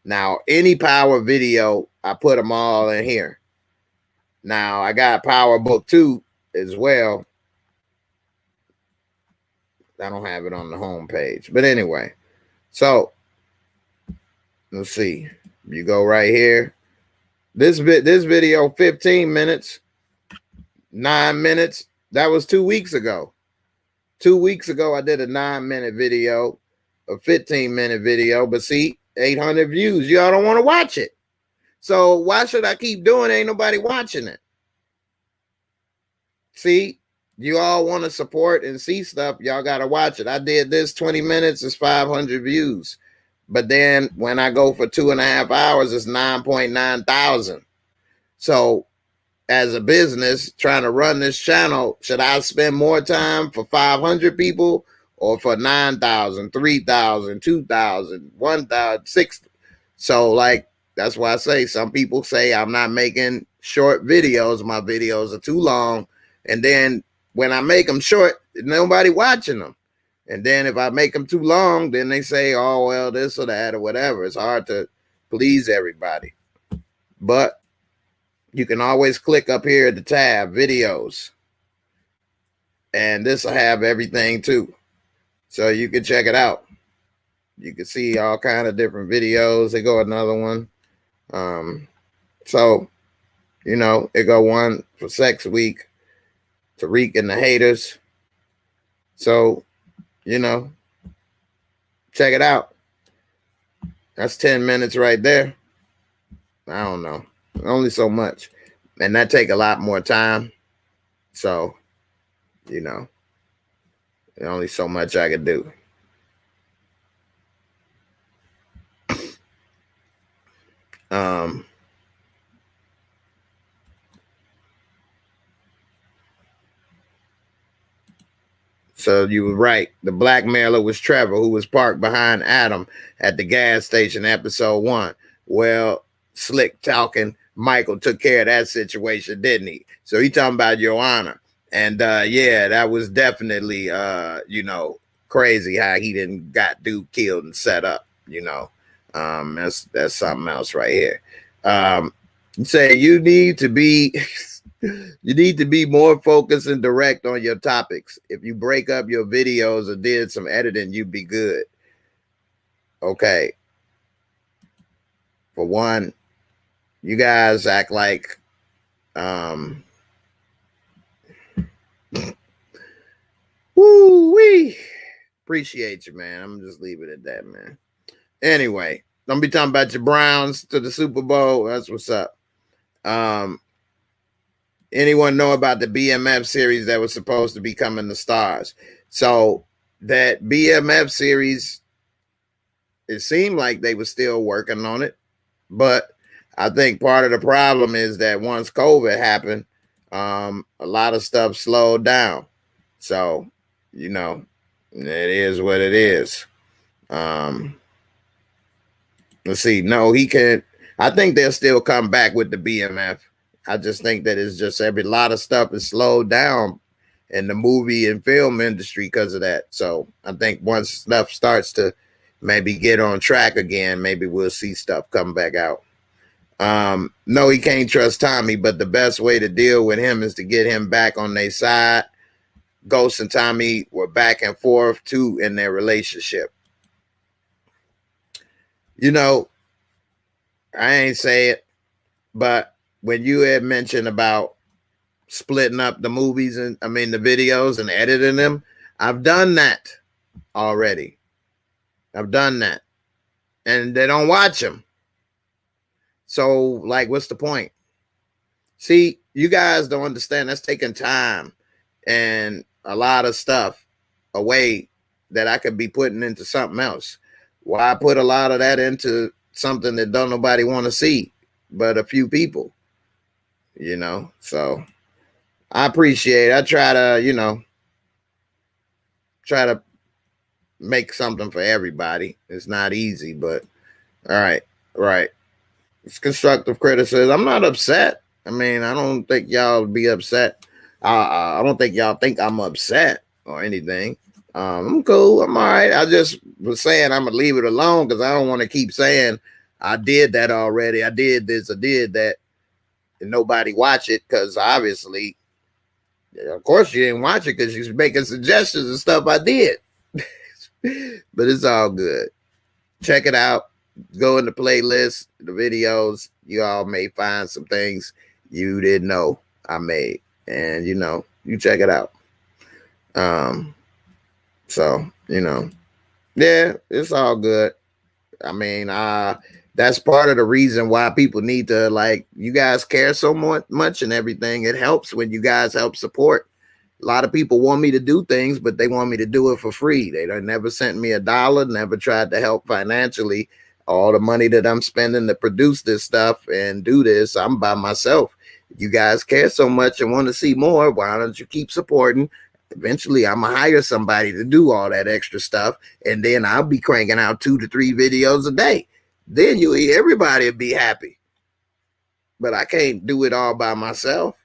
Now, any power video, I put them all in here. Now, I got Power Book 2 as well. I don't have it on the home page. But anyway, so let's see. You go right here. This video, 15 minutes, 9 minutes. That was 2 weeks ago. 2 weeks ago, I did a 9-minute video, a 15-minute video, but see, 800 views. Y'all don't want to watch it. So why should I keep doing it? Ain't nobody watching it. See, you all want to support and see stuff. Y'all got to watch it. I did this 20 minutes. It's 500 views. But then when I go for 2.5 hours, it's 9.9 thousand. So as a business trying to run this channel, should I spend more time for 500 people or for 9,000, 3,000, 2,000, 1,000, 6,000? So like, that's why I say some people say I'm not making short videos. My videos are too long. And then when I make them short, nobody watching them. And then if I make them too long, then they say, oh, well, this or that or whatever. It's hard to please everybody. But you can always click up here at the tab, videos. And this will have everything too. So you can check it out. You can see all kind of different videos. They go another one. So, you know, it go one for Sex Week, Tariq and the Haters. So, you know, check it out. That's 10 minutes right there. I don't know. Only so much. And that take a lot more time. So, you know, only so much I could do. So you were right. The blackmailer was Trevor, who was parked behind Adam at the gas station, episode 1. Well, slick talking, Michael took care of that situation, didn't he? So he talking about Your Honor. And yeah, that was definitely you know, crazy how he didn't got dude killed and set up, you know. That's something else right here. Say you need to be You need to be more focused and direct on your topics. If you break up your videos or did some editing, you'd be good. Okay. For one, you guys act like woo-wee. Appreciate you, man. I'm just leaving it at that, man. Anyway, don't be talking about your Browns to the Super Bowl. That's what's up. Anyone know about the BMF series that was supposed to be coming to Stars? So that BMF series, it seemed like they were still working on it, but I think part of the problem is that once COVID happened, a lot of stuff slowed down. So, you know, it is what it is. Let's see. No, he can't. I think they'll still come back with the BMF. I just think that it's just every lot of stuff is slowed down in the movie and film industry because of that. So I think once stuff starts to maybe get on track again, maybe we'll see stuff come back out. No, he can't trust Tommy, but the best way to deal with him is to get him back on their side. Ghost and Tommy were back and forth too in their relationship. You know, I ain't say it, but when you had mentioned about splitting up the movies and the videos and editing them, I've done that already. I've done that. And they don't watch them. So, like, what's the point? See, you guys don't understand. That's taking time and a lot of stuff away that I could be putting into something else. Why put a lot of that into something that don't nobody want to see but a few people? You know, so I appreciate it. I try to, try to make something for everybody. It's not easy, but all right. It's constructive criticism. I'm not upset. I don't think y'all be upset. I don't think y'all think I'm upset or anything. I'm cool. I'm all right. I just was saying I'm going to leave it alone because I don't want to keep saying I did that already. I did this. I did that. And nobody watch it because obviously, of course, you didn't watch it because you was making suggestions and stuff I did. But it's all good. Check it out. Go in the playlist, the videos. You all may find some things you didn't know I made. And, you check it out. So, yeah, it's all good. That's part of the reason why people need to, you guys care so much and everything. It helps when you guys help support. A lot of people want me to do things, but they want me to do it for free. They never sent me $1, never tried to help financially. All the money that I'm spending to produce this stuff and do this, I'm by myself. You guys care so much and want to see more. Why don't you keep supporting? Eventually, I'm going to hire somebody to do all that extra stuff, and then I'll be cranking out 2 to 3 videos a day. Then everybody will be happy. But I can't do it all by myself.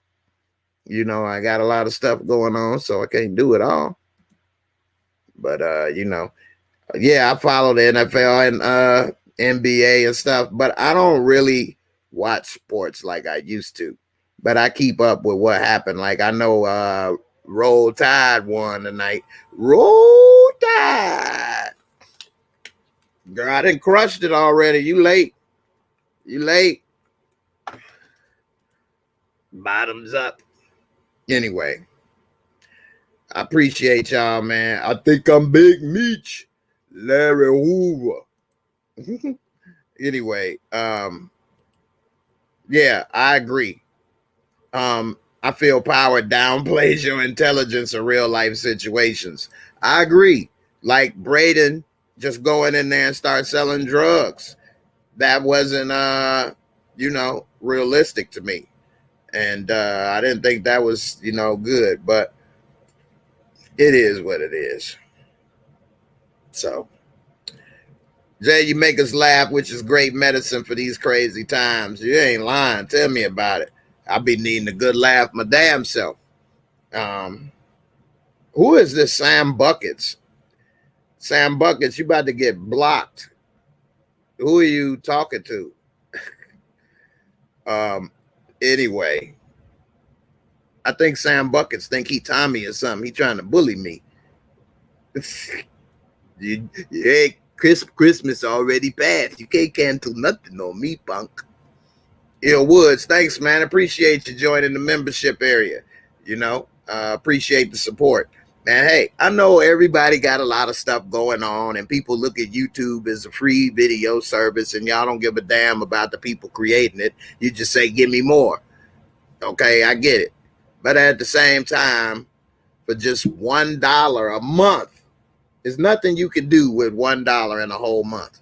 I got a lot of stuff going on, so I can't do it all. But, yeah, I follow the NFL and NBA and stuff, but I don't really watch sports like I used to. But I keep up with what happened. Like, I know Roll Tide won tonight. Roll Tide. Girl, I done crushed it already. You late. Bottoms up. Anyway, I appreciate y'all, man. I think I'm Big Meech, Larry Hoover. Anyway, yeah, I agree. I feel power downplays your intelligence in real life situations. I agree. Like Braden just going in there and start selling drugs. That wasn't realistic to me. And I didn't think that was, good, but it is what it is. So, Jay, you make us laugh, which is great medicine for these crazy times. You ain't lying. Tell me about it. I be needing a good laugh my damn self. Who is this Sam Buckets? Sam Buckets, you about to get blocked. Who are you talking to? Anyway, I think Sam Buckets think he Tommy or something. He trying to bully me. Hey, Christmas already passed. You can't cancel nothing on me, punk. Ill Woods, thanks, man. Appreciate you joining the membership area. Appreciate the support. Man, hey, I know everybody got a lot of stuff going on, and people look at YouTube as a free video service, and y'all don't give a damn about the people creating it. You just say, give me more. Okay, I get it. But at the same time, for just $1 a month, there's nothing you can do with $1 in a whole month.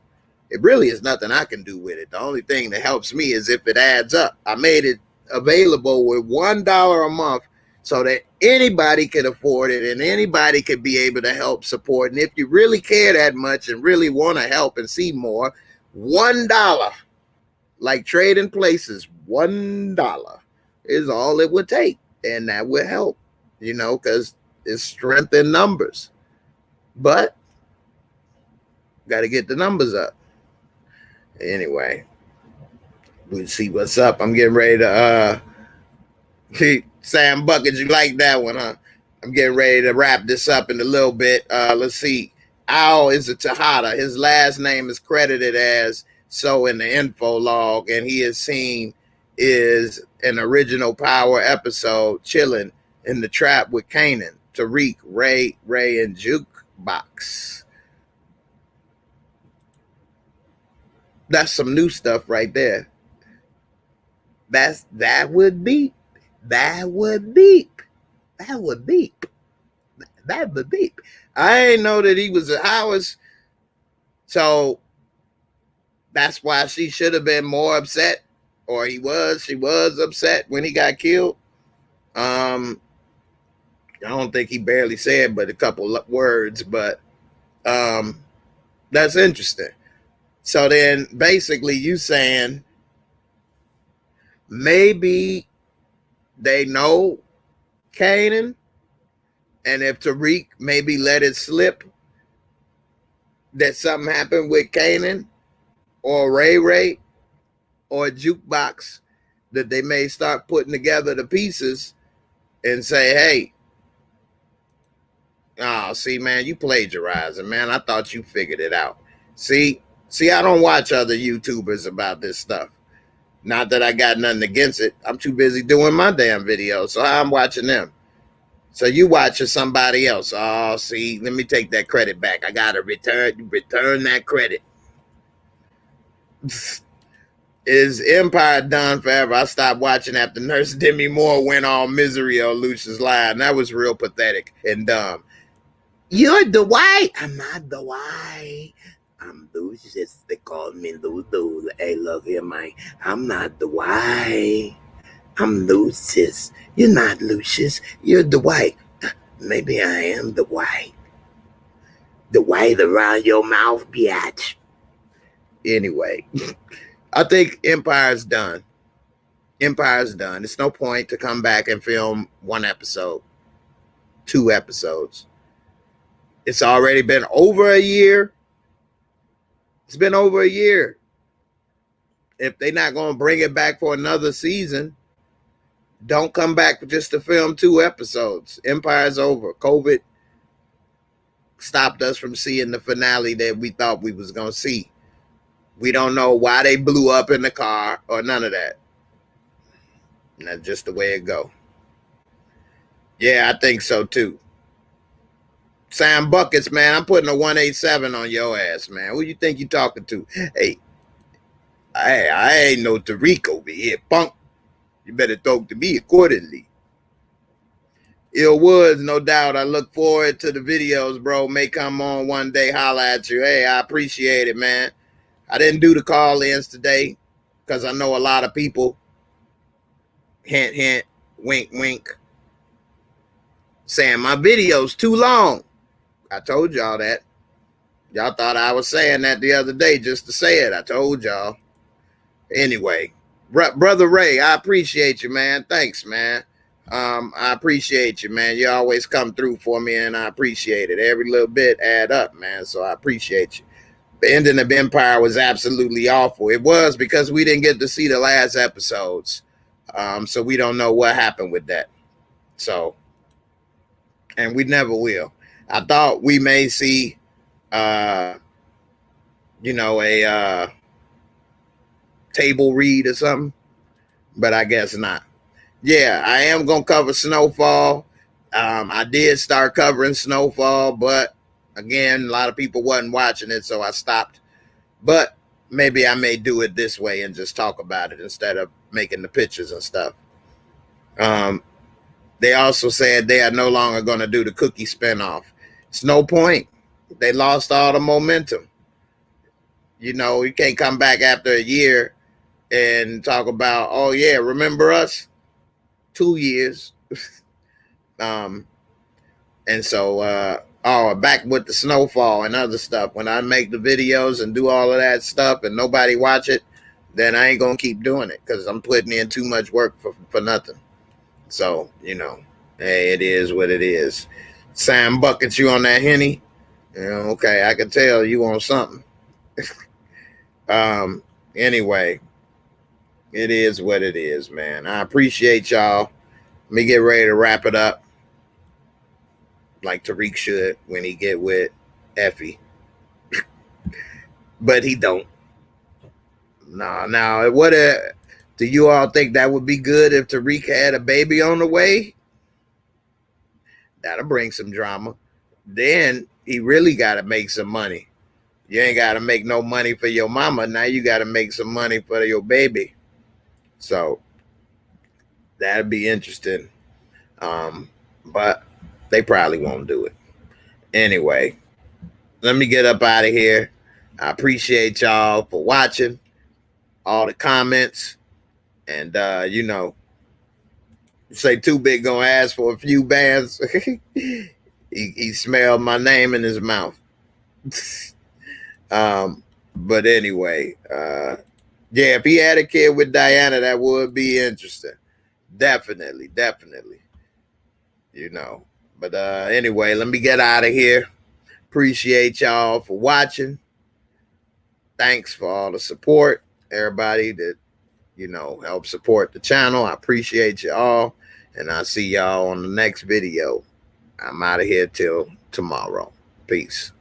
It really is nothing I can do with it. The only thing that helps me is if it adds up. I made it available with $1 a month so that anybody could afford it and anybody could be able to help support. And if you really care that much and really want to help and see more, $1, like Trading Places, $1 is all it would take. And that would help, because it's strength in numbers. But got to get the numbers up. Anyway, we'll see what's up. I'm getting ready to Sam Bucket, you like that one, huh? I'm getting ready to wrap this up in a little bit. Let's see. Al is a Tejada. His last name is credited as so in the info log, and he is seen is an original Power episode chilling in the trap with Kanan, Tariq, Ray, and Jukebox. That's some new stuff right there. That would beep. I ain't know that he was a Howard's. So that's why she should have been more upset, or she was upset when he got killed. I don't think he barely said but a couple of words, but that's interesting. So then basically you saying maybe they know Kanan, and if Tariq maybe let it slip that something happened with Kanan or Ray or Jukebox, that they may start putting together the pieces and say, hey, oh, see, man, you plagiarizing, man. I thought you figured it out. See, I don't watch other YouTubers about this stuff. Not that I got nothing against it. I'm too busy doing my damn videos, so I'm watching them. So you watching somebody else. Oh, see, let me take that credit back. I got to return that credit. Is Empire done forever? I stopped watching after Nurse Demi Moore went on Misery on Lucia's Live. That was real pathetic and dumb. You're the white. I'm not the white. I'm Lucius. They call me Lulu. Hey, look here, man. I'm not the white. I'm Lucius. You're not Lucius. You're the white. Maybe I am the white. The white around your mouth, biatch. Anyway, I think Empire's done. Empire's done. It's no point to come back and film one episode, 2 episodes. It's already been over a year. It's been over a year. If they're not going to bring it back for another season, don't come back just to film 2 episodes. Empire's over. COVID stopped us from seeing the finale that we thought we was going to see. We don't know why they blew up in the car or none of that. And that's just the way it go. Yeah, I think so too. Sam Buckets, man, I'm putting a 187 on your ass, man. Who you think you talking to? Hey, I ain't no Tariq over here, punk. You better talk to me accordingly. Ill Woods, no doubt. I look forward to the videos, bro. May come on one day, holla at you. Hey, I appreciate it, man. I didn't do the call-ins today because I know a lot of people, hint, hint, wink, wink, saying my video's too long. I told y'all that. Y'all thought I was saying that the other day just to say it. I told y'all. Anyway, Brother Ray, I appreciate you, man. Thanks, man. I appreciate you, man. You always come through for me, and I appreciate it. Every little bit add up, man, so I appreciate you. The ending of Empire was absolutely awful. It was because we didn't get to see the last episodes, so we don't know what happened with that. So, and we never will. I thought we may see, uh, a table read or something, but I guess not. Yeah, I am gonna cover snowfall. I did start covering snowfall, but again, a lot of people wasn't watching it, so I stopped. But maybe I may do it this way and just talk about it instead of making the pictures and stuff. Um, they also said they are no longer going to do the cookie spinoff. It's no point. They lost all the momentum. You can't come back after a year and talk about, oh yeah, remember us? 2 years. um, and so, back with the snowfall and other stuff. When I make the videos and do all of that stuff and nobody watch it, then I ain't gonna keep doing it because I'm putting in too much work for nothing. So, hey, it is what it is. Sam buckets you on that Henny. Okay, I can tell you on something. Anyway, it is what it is, man. I appreciate y'all. Let me get ready to wrap it up like Tariq should when he get with Effie. But he don't. No. What do you all think that would be good if Tariq had a baby on the way? That'll bring some drama. Then he really got to make some money. You ain't got to make no money for your mama. Now you got to make some money for your baby. So that'd be interesting. But they probably won't do it. Anyway, let me get up out of here. I appreciate y'all for watching, all the comments, and say Too Big gonna ask for a few bands. he smelled my name in his mouth. But anyway, yeah, if he had a kid with Diana, that would be interesting. Definitely. But anyway, let me get out of here. Appreciate y'all for watching. Thanks for all the support. Everybody that, help support the channel. I appreciate you all. And I'll see y'all on the next video. I'm out of here till tomorrow. Peace.